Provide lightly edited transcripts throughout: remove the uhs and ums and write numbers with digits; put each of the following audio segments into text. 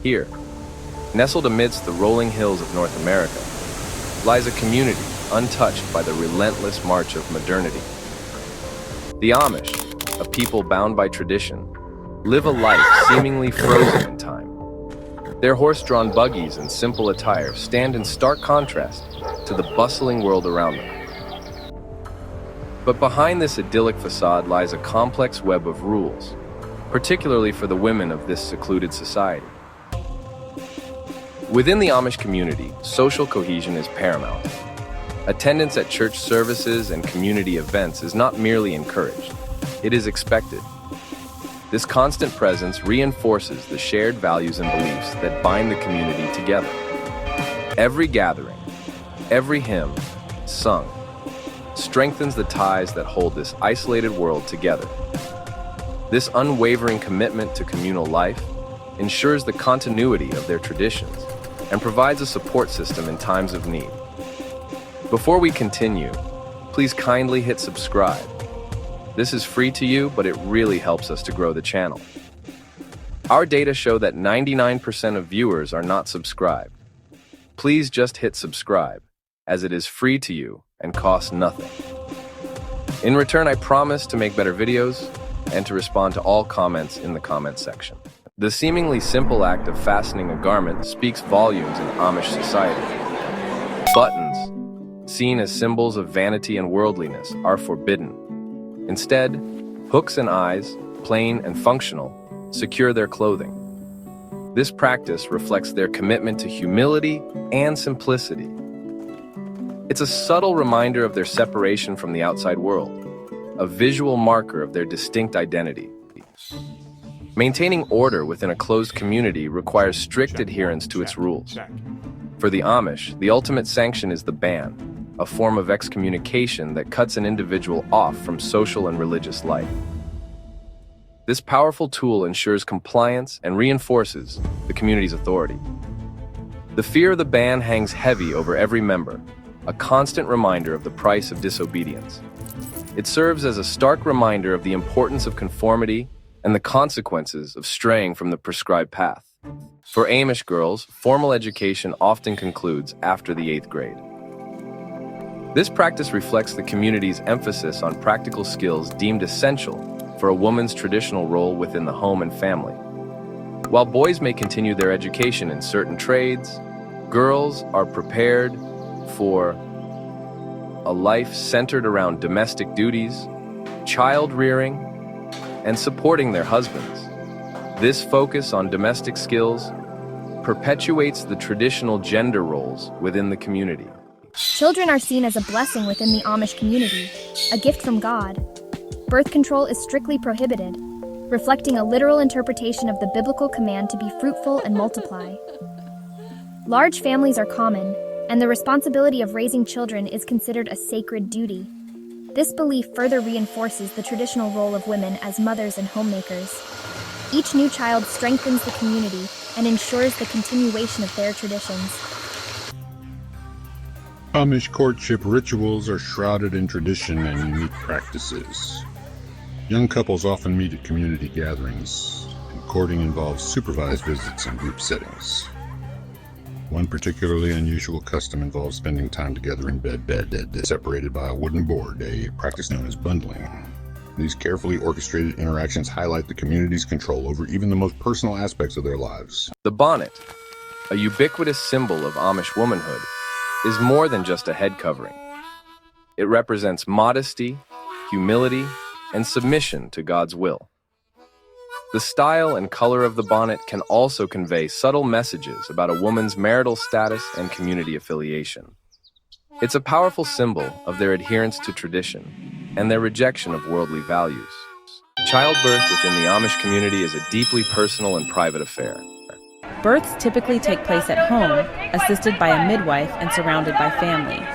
Here, nestled amidst the rolling hills of North America, lies a community untouched by the relentless march of modernity. The Amish, a people bound by tradition, live a life seemingly frozen in time. Their horse-drawn buggies and simple attire stand in stark contrast to the bustling world around them. But behind this idyllic facade lies a complex web of rules, particularly for the women of this secluded society. Within the Amish community, social cohesion is paramount. Attendance at church services and community events is not merely encouraged, it is expected. This constant presence reinforces the shared values and beliefs that bind the community together. Every gathering, every hymn, sung, strengthens the ties that hold this isolated world together. This unwavering commitment to communal life ensures the continuity of their traditions and provides a support system in times of need. Before we continue, please kindly hit subscribe. This is free to you, but it really helps us to grow the channel. Our data show that 99% of viewers are not subscribed. Please just hit subscribe, as it is free to you and costs nothing. In return, I promise to make better videos and to respond to all comments in the comment section. The seemingly simple act of fastening a garment speaks volumes in Amish society. Buttons, seen as symbols of vanity and worldliness, are forbidden. Instead, hooks and eyes, plain and functional, secure their clothing. This practice reflects their commitment to humility and simplicity. It's a subtle reminder of their separation from the outside world, a visual marker of their distinct identity. Maintaining order within a closed community requires strict adherence to its rules. For the Amish, the ultimate sanction is the ban, a form of excommunication that cuts an individual off from social and religious life. This powerful tool ensures compliance and reinforces the community's authority. The fear of the ban hangs heavy over every member, a constant reminder of the price of disobedience. It serves as a stark reminder of the importance of conformity and the consequences of straying from the prescribed path. For Amish girls, formal education often concludes after the 8th grade. This practice reflects the community's emphasis on practical skills deemed essential for a woman's traditional role within the home and family. While boys may continue their education in certain trades, girls are prepared for a life centered around domestic duties, child rearing, and supporting their husbands. This focus on domestic skills perpetuates the traditional gender roles within the community. Children are seen as a blessing within the Amish community, a gift from God. Birth control is strictly prohibited, reflecting a literal interpretation of the biblical command to be fruitful and multiply. Large families are common, and the responsibility of raising children is considered a sacred duty. This belief further reinforces the traditional role of women as mothers and homemakers. Each new child strengthens the community and ensures the continuation of their traditions. Amish courtship rituals are shrouded in tradition and unique practices. Young couples often meet at community gatherings, and courting involves supervised visits in group settings. One particularly unusual custom involves spending time together in bed, separated by a wooden board, a practice known as bundling. These carefully orchestrated interactions highlight the community's control over even the most personal aspects of their lives. The bonnet, a ubiquitous symbol of Amish womanhood, is more than just a head covering. It represents modesty, humility, and submission to God's will. The style and color of the bonnet can also convey subtle messages about a woman's marital status and community affiliation. It's a powerful symbol of their adherence to tradition and their rejection of worldly values. Childbirth within the Amish community is a deeply personal and private affair. Births typically take place at home, assisted by a midwife and surrounded by family.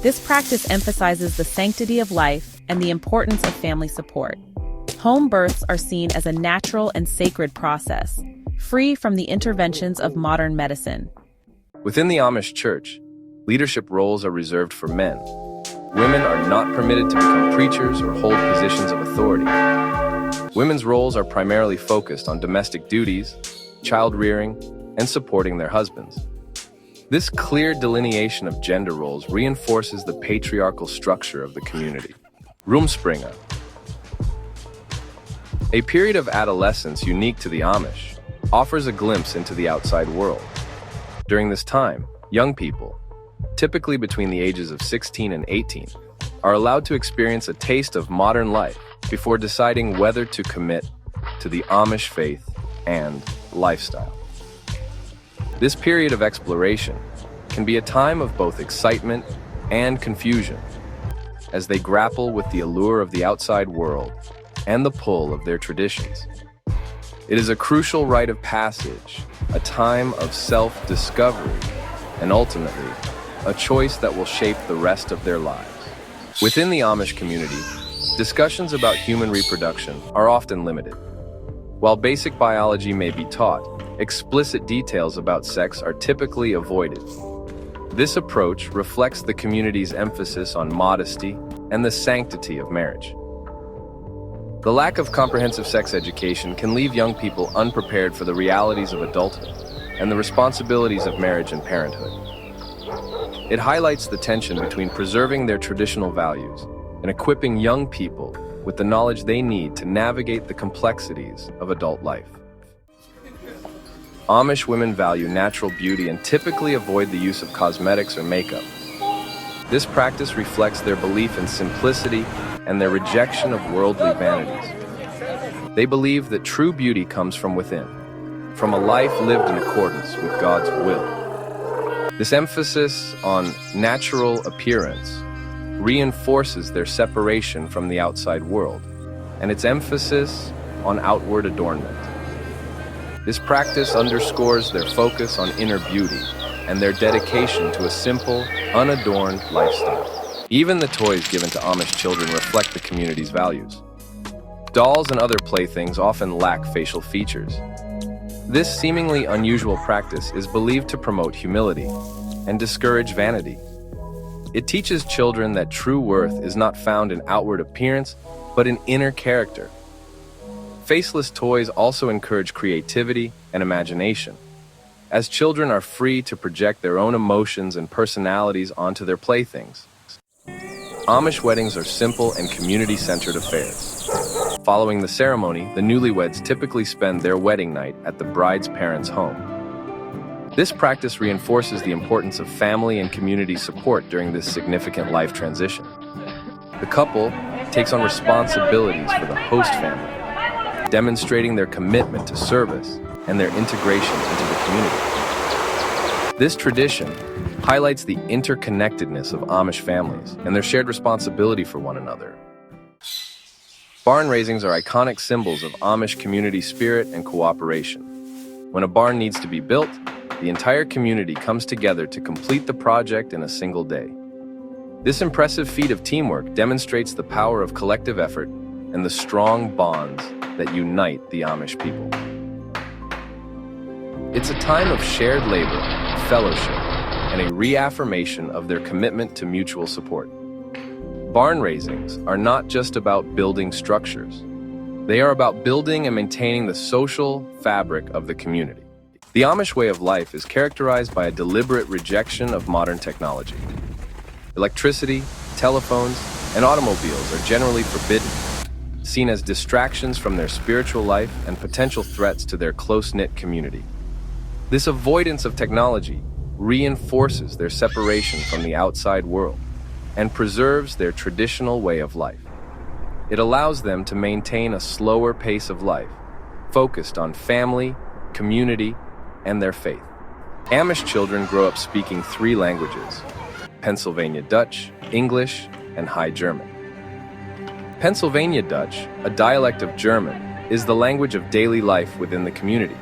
This practice emphasizes the sanctity of life and the importance of family support. Home births are seen as a natural and sacred process, free from the interventions of modern medicine. Within the Amish church, leadership roles are reserved for men. Women are not permitted to become preachers or hold positions of authority. Women's roles are primarily focused on domestic duties, child rearing, and supporting their husbands. This clear delineation of gender roles reinforces the patriarchal structure of the community. Rumspringa, a period of adolescence unique to the Amish, offers a glimpse into the outside world. During this time, young people, typically between the ages of 16 and 18, are allowed to experience a taste of modern life before deciding whether to commit to the Amish faith and lifestyle. This period of exploration can be a time of both excitement and confusion as they grapple with the allure of the outside world and the pull of their traditions. It is a crucial rite of passage, a time of self-discovery, and ultimately, a choice that will shape the rest of their lives. Within the Amish community, discussions about human reproduction are often limited. While basic biology may be taught, explicit details about sex are typically avoided. This approach reflects the community's emphasis on modesty and the sanctity of marriage. The lack of comprehensive sex education can leave young people unprepared for the realities of adulthood and the responsibilities of marriage and parenthood. It highlights the tension between preserving their traditional values and equipping young people with the knowledge they need to navigate the complexities of adult life. Amish women value natural beauty and typically avoid the use of cosmetics or makeup. This practice reflects their belief in simplicity and their rejection of worldly vanities. They believe that true beauty comes from within, from a life lived in accordance with God's will. This emphasis on natural appearance reinforces their separation from the outside world, and its emphasis on outward adornment. This practice underscores their focus on inner beauty and their dedication to a simple, unadorned lifestyle. Even the toys given to Amish children reflect the community's values. Dolls and other playthings often lack facial features. This seemingly unusual practice is believed to promote humility and discourage vanity. It teaches children that true worth is not found in outward appearance, but in inner character. Faceless toys also encourage creativity and imagination, as children are free to project their own emotions and personalities onto their playthings. Amish weddings are simple and community-centered affairs. Following the ceremony, the newlyweds typically spend their wedding night at the bride's parents' home. This practice reinforces the importance of family and community support during this significant life transition. The couple takes on responsibilities for the host family, demonstrating their commitment to service and their integration into the community. This tradition highlights the interconnectedness of Amish families and their shared responsibility for one another. Barn raisings are iconic symbols of Amish community spirit and cooperation. When a barn needs to be built, the entire community comes together to complete the project in a single day. This impressive feat of teamwork demonstrates the power of collective effort and the strong bonds that unite the Amish people. It's a time of shared labor, fellowship, and a reaffirmation of their commitment to mutual support. Barn raisings are not just about building structures. They are about building and maintaining the social fabric of the community. The Amish way of life is characterized by a deliberate rejection of modern technology. Electricity, telephones, and automobiles are generally forbidden, seen as distractions from their spiritual life and potential threats to their close-knit community. This avoidance of technology reinforces their separation from the outside world and preserves their traditional way of life. It allows them to maintain a slower pace of life, focused on family, community, and their faith. Amish children grow up speaking 3 languages: Pennsylvania Dutch, English, and High German. Pennsylvania Dutch, a dialect of German, is the language of daily life within the community.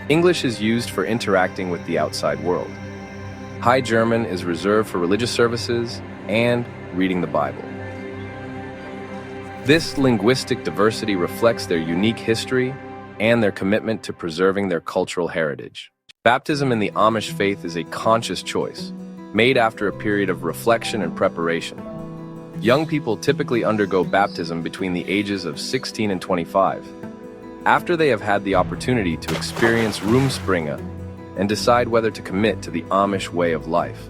English is used for interacting with the outside world. High German is reserved for religious services and reading the Bible. This linguistic diversity reflects their unique history and their commitment to preserving their cultural heritage. Baptism in the Amish faith is a conscious choice, made after a period of reflection and preparation. Young people typically undergo baptism between the ages of 16 and 25. after they have had the opportunity to experience Rumspringa and decide whether to commit to the Amish way of life.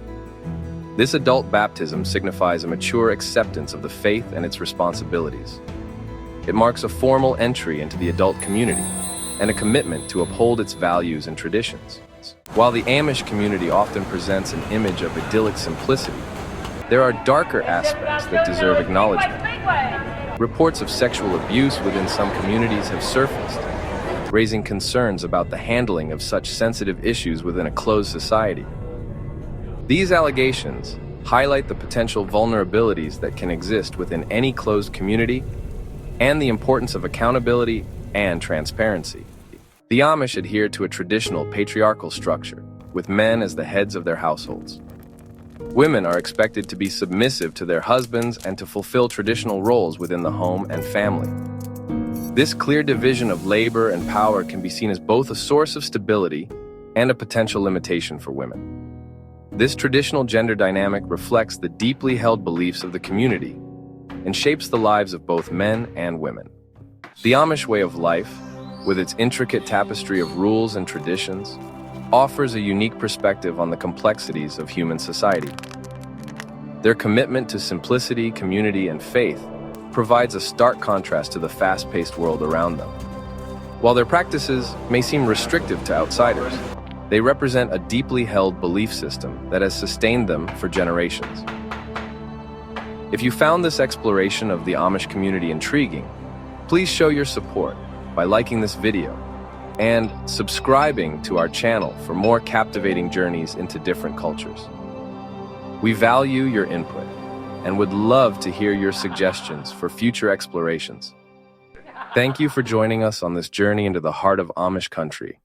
This adult baptism signifies a mature acceptance of the faith and its responsibilities. It marks a formal entry into the adult community and a commitment to uphold its values and traditions. While the Amish community often presents an image of idyllic simplicity, there are darker aspects that deserve acknowledgement. Reports of sexual abuse within some communities have surfaced, raising concerns about the handling of such sensitive issues within a closed society. These allegations highlight the potential vulnerabilities that can exist within any closed community and the importance of accountability and transparency. The Amish adhere to a traditional patriarchal structure, with men as the heads of their households. Women are expected to be submissive to their husbands and to fulfill traditional roles within the home and family. This clear division of labor and power can be seen as both a source of stability and a potential limitation for women. This traditional gender dynamic reflects the deeply held beliefs of the community and shapes the lives of both men and women. The Amish way of life, with its intricate tapestry of rules and traditions, offers a unique perspective on the complexities of human society. Their commitment to simplicity, community, and faith provides a stark contrast to the fast-paced world around them. While their practices may seem restrictive to outsiders, they represent a deeply held belief system that has sustained them for generations. If you found this exploration of the Amish community intriguing, please show your support by liking this video and subscribing to our channel for more captivating journeys into different cultures. We value your input and would love to hear your suggestions for future explorations. Thank you for joining us on this journey into the heart of Amish country.